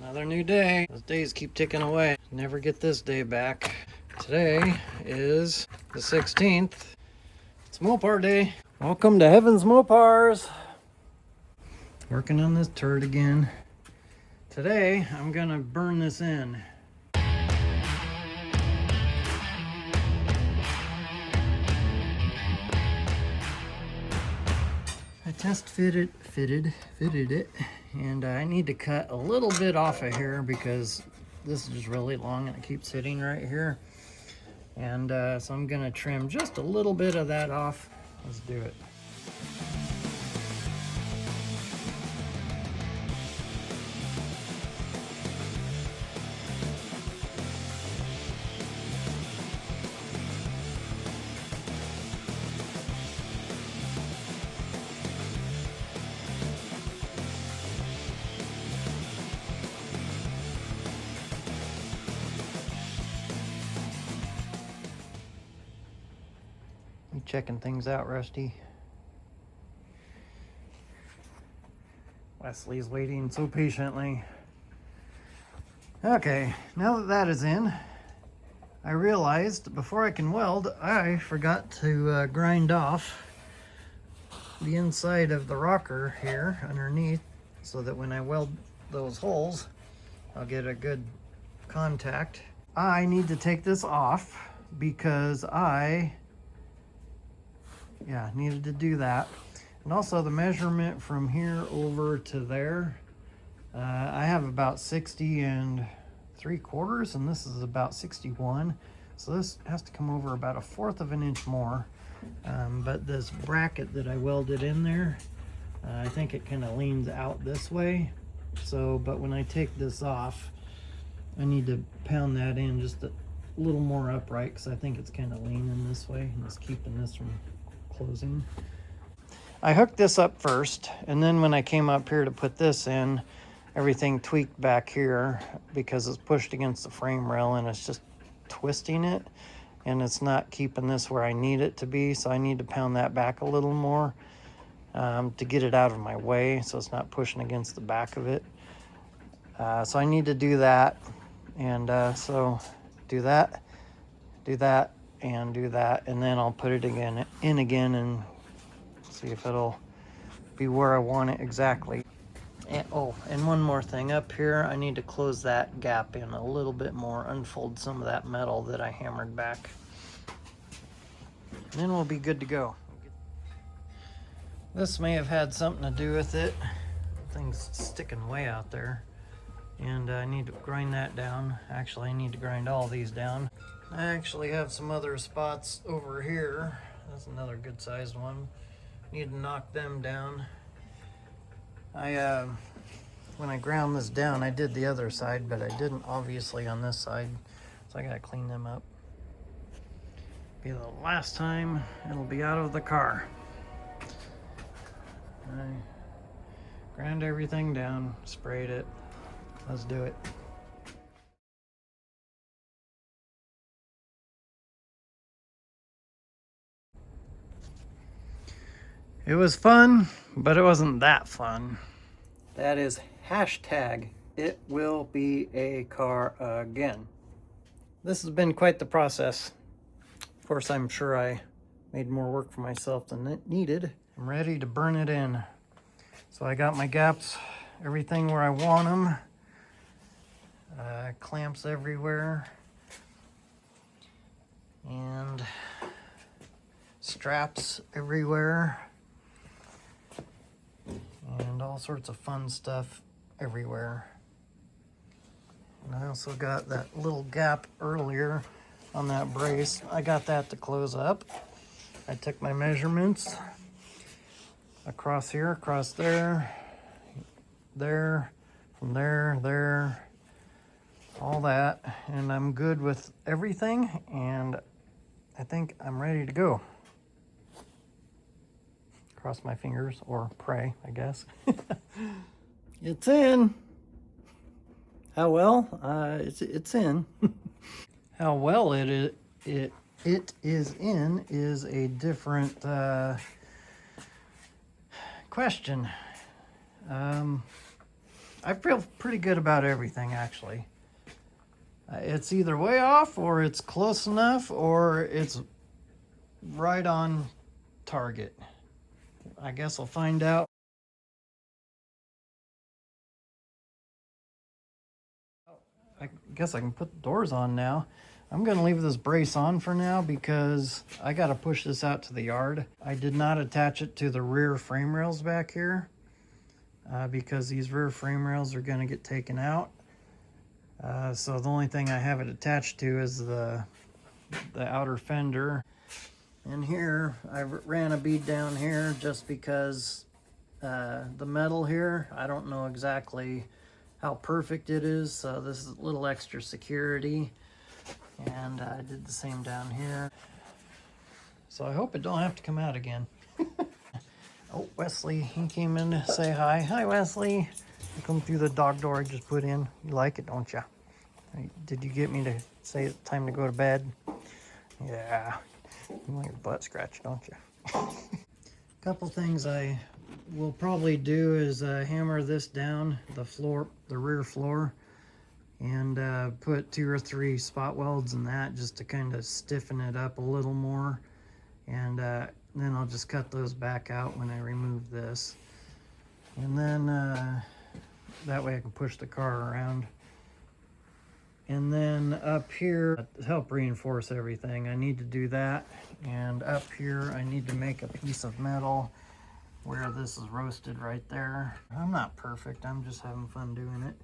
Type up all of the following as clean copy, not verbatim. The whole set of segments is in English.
Another new day. Those days keep ticking away. Never get this day back. Today is the 16th. It's Mopar day. Welcome to Heaven's Mopars. Working on this turd again. Today, I'm gonna burn this in. I test fitted it, and I need to cut a little bit off of here because this is really long and it keeps hitting right here. And so I'm gonna trim just a little bit of that off. Let's do it. You checking things out, Rusty? Wesley's waiting so patiently. Okay, now that that is in, I realized before I can weld, I forgot to grind off the inside of the rocker here underneath so that when I weld those holes, I'll get a good contact. I need to take this off because I needed to do that. And also the measurement from here over to there, I have about 60 3/4 and this is about 61. So this has to come over about 1/4 of an inch more. But this bracket that I welded in there, I think it kind of leans out this way. So, but when I take this off, I need to pound that in just a little more upright because I think it's kind of leaning this way and it's keeping this from closing. I hooked this up first, and then when I came up here to put this in, everything tweaked back here because it's pushed against the frame rail and it's just twisting it, and it's not keeping this where I need it to be, so I need to pound that back a little more to get it out of my way so it's not pushing against the back of it. So I need to do that, and so do that, and do that, and then I'll put it in again and see if it'll be where I want it exactly. And, oh, and one more thing up here, I need to close that gap in a little bit more, unfold some of that metal that I hammered back. And then we'll be good to go. This may have had something to do with it. Thing's sticking way out there. And I need to grind that down. Actually, I need to grind all these down. I actually have some other spots over here. That's another good sized one. Need to knock them down. When I ground this down, I did the other side, but I didn't obviously on this side. So I gotta clean them up. Be the last time it'll be out of the car. I ground everything down, sprayed it. Let's do it. It was fun, but it wasn't that fun. That is hashtag it will be a car again. This has been quite the process. Of course, I'm sure I made more work for myself than it needed. I'm ready to burn it in. So I got my gaps, everything where I want them. Clamps everywhere. And straps everywhere. And all sorts of fun stuff everywhere. And I also got that little gap earlier on that brace. I got that to close up. I took my measurements across here, across there, there, from there, there, all that. And I'm good with everything, and I think I'm ready to go. Cross my fingers, or pray, I guess. It's in. How well? It's in. How well it is in is a different question. I feel pretty good about everything, actually. It's either way off, or it's close enough, or it's right on target. I guess I'll find out. I guess I can put the doors on now. I'm going to leave this brace on for now because I got to push this out to the yard. I did not attach it to the rear frame rails back here because these rear frame rails are going to get taken out. So the only thing I have it attached to is the outer fender. And here, I ran a bead down here just because the metal here, I don't know exactly how perfect it is. So this is a little extra security. And I did the same down here. So I hope it don't have to come out again. Oh, Wesley, he came in to say hi. Hi, Wesley. You come through the dog door I just put in. You like it, don't you? Did you get me to say it's time to go to bed? Yeah. You want your butt scratched, don't you? Couple things I will probably do is hammer this down, the rear floor, and put 2 or 3 spot welds in that just to kind of stiffen it up a little more. And then I'll just cut those back out when I remove this. And then that way I can push the car around. And then up here, to help reinforce everything, I need to do that. And up here, I need to make a piece of metal where this is roasted right there. I'm not perfect, I'm just having fun doing it.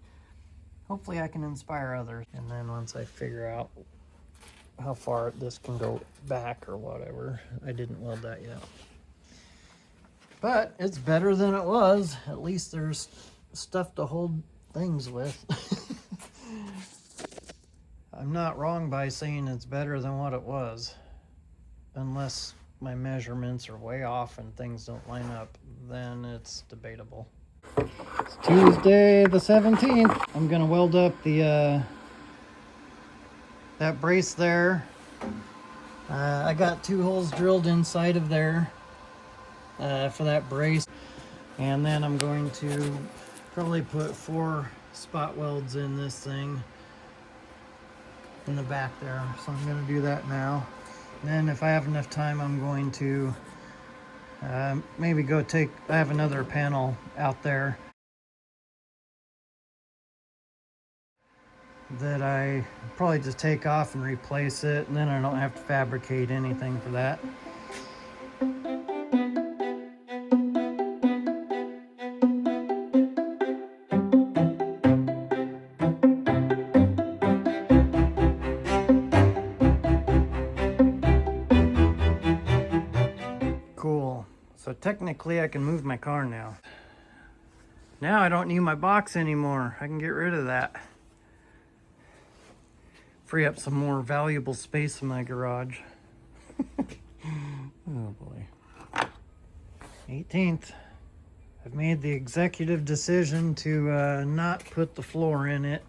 Hopefully I can inspire others. And then once I figure out how far this can go back or whatever, I didn't weld that yet. But it's better than it was. At least there's stuff to hold things with. I'm not wrong by saying it's better than what it was. Unless my measurements are way off and things don't line up, then it's debatable. It's Tuesday the 17th. I'm gonna weld up the that brace there. I got 2 holes drilled inside of there for that brace. And then I'm going to probably put 4 spot welds in this thing in the back there. So I'm going to do that now. And then if I have enough time, I'm going to maybe go I have another panel out there that I probably just take off and replace it, and then I don't have to fabricate anything for that. Cool. So technically I can move my car now. Now I don't need my box anymore. I can get rid of that. Free up some more valuable space in my garage. Oh boy. 18th. I've made the executive decision to not put the floor in it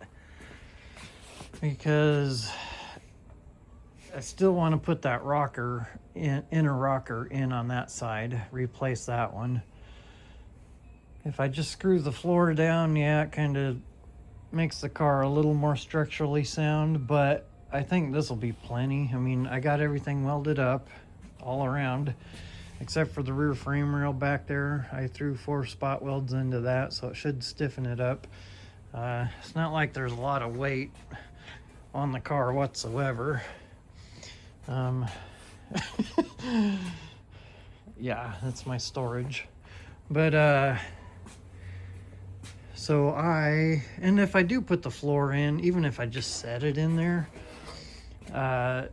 because I still want to put that inner rocker in on that side, replace that one. If I just screw the floor down, yeah, it kind of makes the car a little more structurally sound, but I think this will be plenty. I mean, I got everything welded up all around, except for the rear frame rail back there. I threw 4 spot welds into that, so it should stiffen it up. It's not like there's a lot of weight on the car whatsoever. Yeah, that's my storage. But and if I do put the floor in, even if I just set it in there,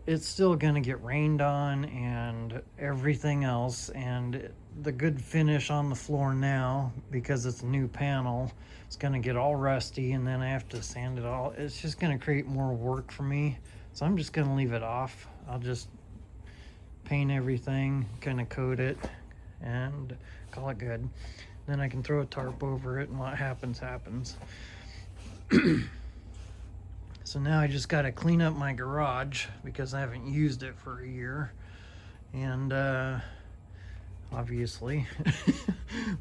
it's still gonna get rained on and everything else, and the good finish on the floor now, because it's a new panel, it's gonna get all rusty, and then I have to sand it all. It's just gonna create more work for me, so I'm just gonna leave it off. I'll just paint everything, kind of coat it, and call it good. Then I can throw a tarp over it, and what happens happens. So now I just got to clean up my garage because I haven't used it for a year, and obviously,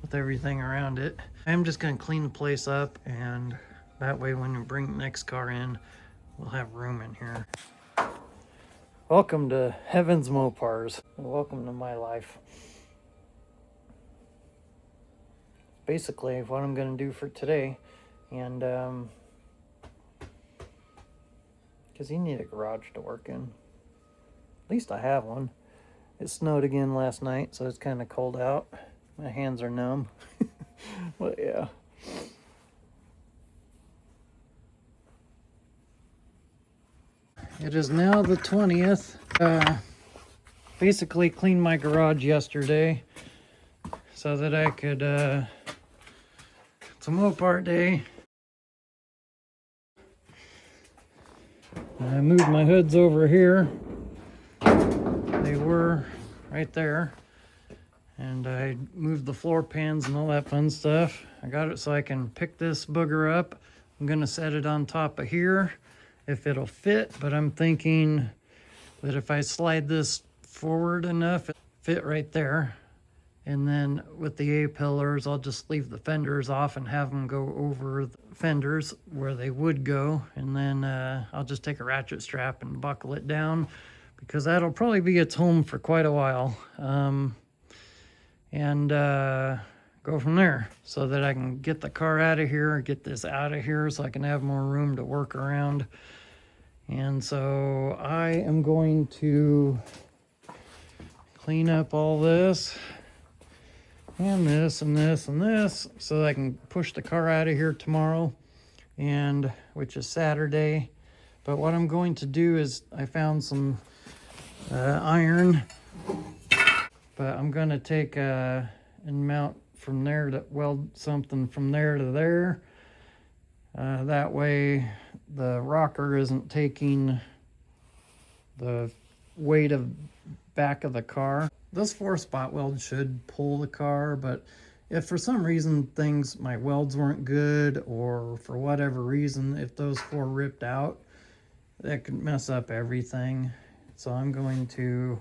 with everything around it. I'm just gonna clean the place up, and that way when we bring the next car in, we'll have room in here. Welcome to Heaven's Mopars. Welcome to my life. Basically what I'm gonna do for today, and because you need a garage to work in. At least I have one. It snowed again last night, so it's kind of cold out. My hands are numb. But yeah. It is now the 20th. Basically cleaned my garage yesterday so that I could, it's a Mopar day. I moved my hoods over here. They were right there. And I moved the floor pans and all that fun stuff. I got it so I can pick this booger up. I'm gonna set it on top of here if it'll fit, but I'm thinking that if I slide this forward enough, it'll fit right there. And then with the A-pillars, I'll just leave the fenders off and have them go over the fenders where they would go. And then I'll just take a ratchet strap and buckle it down, because that'll probably be its home for quite a while. And go from there so that I can get the car out of here, get this out of here so I can have more room to work around. And so I am going to clean up all this and this and this and this so that I can push the car out of here tomorrow, and which is Saturday. But what I'm going to do is I found some iron, but I'm going to take and mount from there to weld something from there to there. That way the rocker isn't taking the weight of back of the car. This 4-spot weld should pull the car, but if for some reason my welds weren't good, or for whatever reason, if those 4 ripped out, that could mess up everything. So I'm going to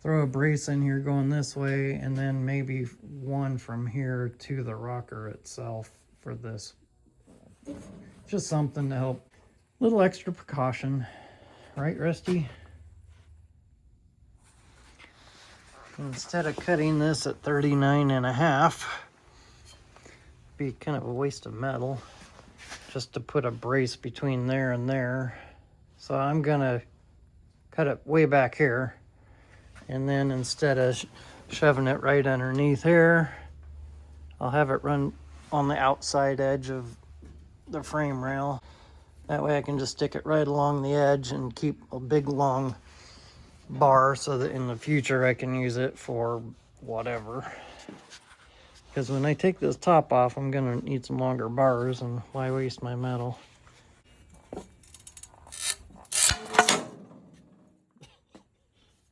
throw a brace in here going this way, and then maybe one from here to the rocker itself for this. Just something to help. Little extra precaution. Right, Rusty? Instead of cutting this at 39.5, be kind of a waste of metal just to put a brace between there and there. So I'm gonna cut it way back here, and then instead of shoving it right underneath here, I'll have it run on the outside edge of the frame rail. That way I can just stick it right along the edge and keep a big long bar so that in the future I can use it for whatever. Because when I take this top off, I'm gonna need some longer bars, and why waste my metal?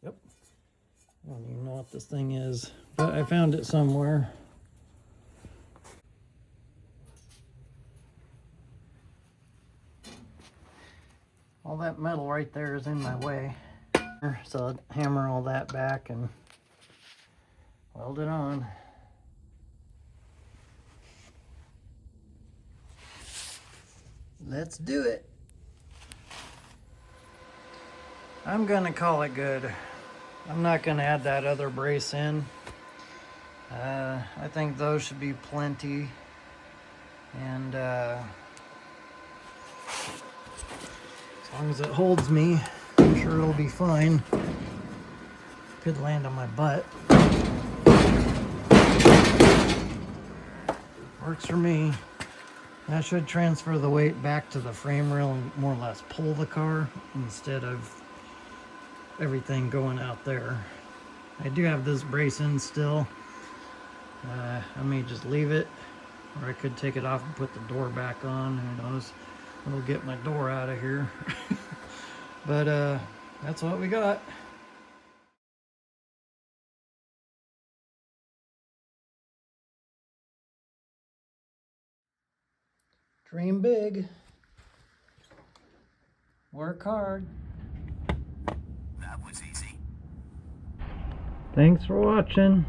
Yep. I don't even know what this thing is, but I found it somewhere. All that metal right there is in my way. So I'll hammer all that back and weld it on. Let's do it. I'm gonna call it good. I'm not gonna add that other brace in. I think those should be plenty. And as long as it holds me, I'm sure it'll be fine. Could land on my butt. Works for me. That should transfer the weight back to the frame rail and more or less pull the car instead of everything going out there. I do have this brace in still. I may just leave it, or I could take it off and put the door back on. Who knows? It'll get my door out of here. But that's what we got. Dream big. Work hard. That was easy. Thanks for watching.